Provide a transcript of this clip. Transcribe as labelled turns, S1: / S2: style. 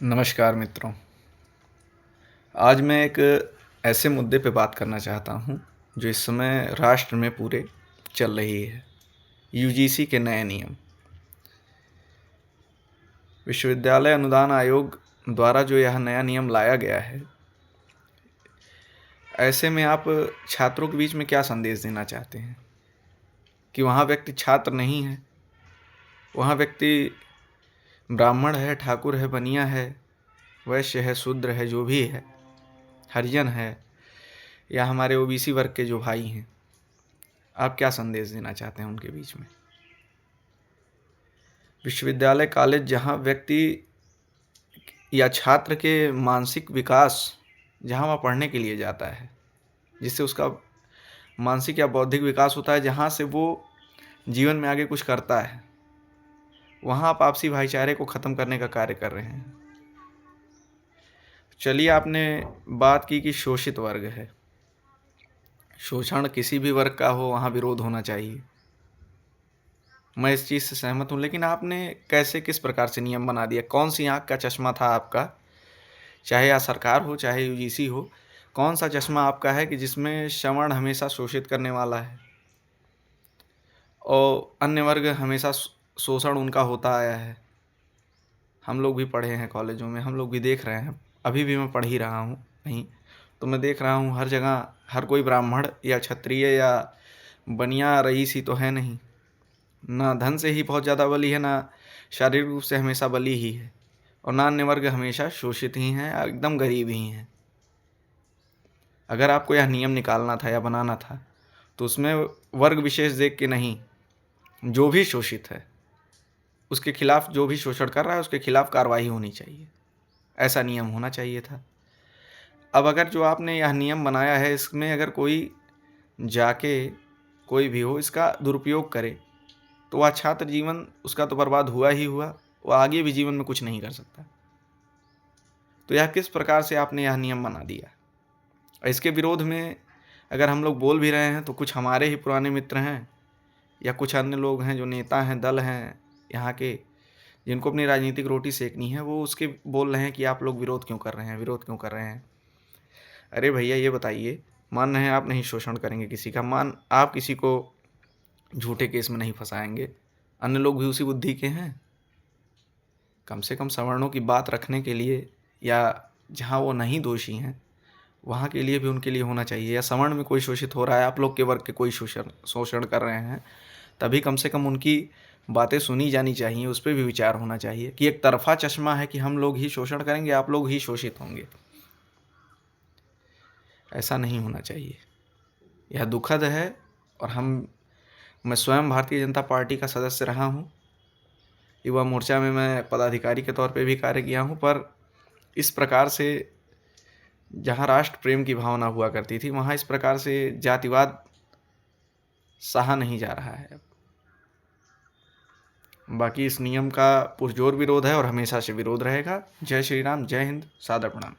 S1: नमस्कार मित्रों। आज मैं एक ऐसे मुद्दे पे बात करना चाहता हूँ जो इस समय राष्ट्र में पूरे चल रही है। यूजीसी के नए नियम, विश्वविद्यालय अनुदान आयोग द्वारा जो यह नया नियम लाया गया है, ऐसे में आप छात्रों के बीच में क्या संदेश देना चाहते हैं कि वहाँ व्यक्ति छात्र नहीं है, वहाँ व्यक्ति ब्राह्मण है, ठाकुर है, बनिया है, वैश्य है, शूद्र है, जो भी है, हरिजन है, या हमारे ओबीसी वर्ग के जो भाई हैं, आप क्या संदेश देना चाहते हैं उनके बीच में? विश्वविद्यालय कॉलेज जहाँ व्यक्ति या छात्र के मानसिक विकास, जहाँ वह पढ़ने के लिए जाता है, जिससे उसका मानसिक या बौद्धिक विकास होता है, जहाँ से वो जीवन में आगे कुछ करता है, वहाँ आप आपसी भाईचारे को ख़त्म करने का कार्य कर रहे हैं। चलिए, आपने बात की कि शोषित वर्ग है, शोषण किसी भी वर्ग का हो वहाँ विरोध होना चाहिए, मैं इस चीज़ से सहमत हूँ। लेकिन आपने कैसे, किस प्रकार से नियम बना दिया? कौन सी आँख का चश्मा था आपका? चाहे या सरकार हो, चाहे यूजीसी हो, कौन सा चश्मा आपका है कि जिसमें सवर्ण हमेशा शोषित करने वाला है और अन्य वर्ग हमेशा शोषण उनका होता आया है? हम लोग भी पढ़े हैं कॉलेजों में, हम लोग भी देख रहे हैं, अभी भी मैं पढ़ ही रहा हूँ कहीं, तो मैं देख रहा हूँ हर जगह हर कोई ब्राह्मण या क्षत्रिय या बनिया रईस ही तो है नहीं, ना धन से ही बहुत ज़्यादा बली है, ना शारीरिक रूप से हमेशा बली ही है, और ना अन्य वर्ग हमेशा शोषित ही हैं, एकदम गरीब ही हैं। अगर आपको यह नियम निकालना था या बनाना था तो उसमें वर्ग विशेष देख के नहीं, जो भी शोषित है उसके खिलाफ, जो भी शोषण कर रहा है उसके खिलाफ कार्रवाई होनी चाहिए, ऐसा नियम होना चाहिए था। अब अगर जो आपने यह नियम बनाया है, इसमें अगर कोई जाके, कोई भी हो, इसका दुरुपयोग करे तो वह छात्र जीवन उसका तो बर्बाद हुआ ही हुआ, वह आगे भी जीवन में कुछ नहीं कर सकता। तो यह किस प्रकार से आपने यह नियम बना दिया? इसके विरोध में अगर हम लोग बोल भी रहे हैं तो कुछ हमारे ही पुराने मित्र हैं या कुछ अन्य लोग हैं जो नेता हैं, दल हैं यहाँ के, जिनको अपनी राजनीतिक रोटी सेकनी है, वो उसके बोल रहे हैं कि आप लोग विरोध क्यों कर रहे हैं, विरोध क्यों कर रहे हैं। अरे भैया, ये बताइए, मान रहे हैं आप नहीं शोषण करेंगे किसी का, मान आप किसी को झूठे केस में नहीं फंसाएंगे, अन्य लोग भी उसी बुद्धि के हैं। कम से कम सवर्णों की बात रखने के लिए, या जहाँ वो नहीं दोषी हैं वहाँ के लिए भी उनके लिए होना चाहिए। या सवर्ण में कोई शोषित हो रहा है, आप लोग के वर्ग के कोई शोषण कर रहे हैं, तभी कम से कम उनकी बातें सुनी जानी चाहिए, उस पर भी विचार होना चाहिए कि एक तरफा चश्मा है कि हम लोग ही शोषण करेंगे, आप लोग ही शोषित होंगे। ऐसा नहीं होना चाहिए, यह दुखद है। और मैं स्वयं भारतीय जनता पार्टी का सदस्य रहा हूँ, युवा मोर्चा में मैं पदाधिकारी के तौर पे भी कार्य किया हूँ, पर इस प्रकार से जहाँ राष्ट्र प्रेम की भावना हुआ करती थी, वहाँ इस प्रकार से जातिवाद सहा नहीं जा रहा है। बाकी इस नियम का पुरजोर विरोध है और हमेशा से विरोध रहेगा। जय श्री राम, जय हिंद, सादर प्रणाम।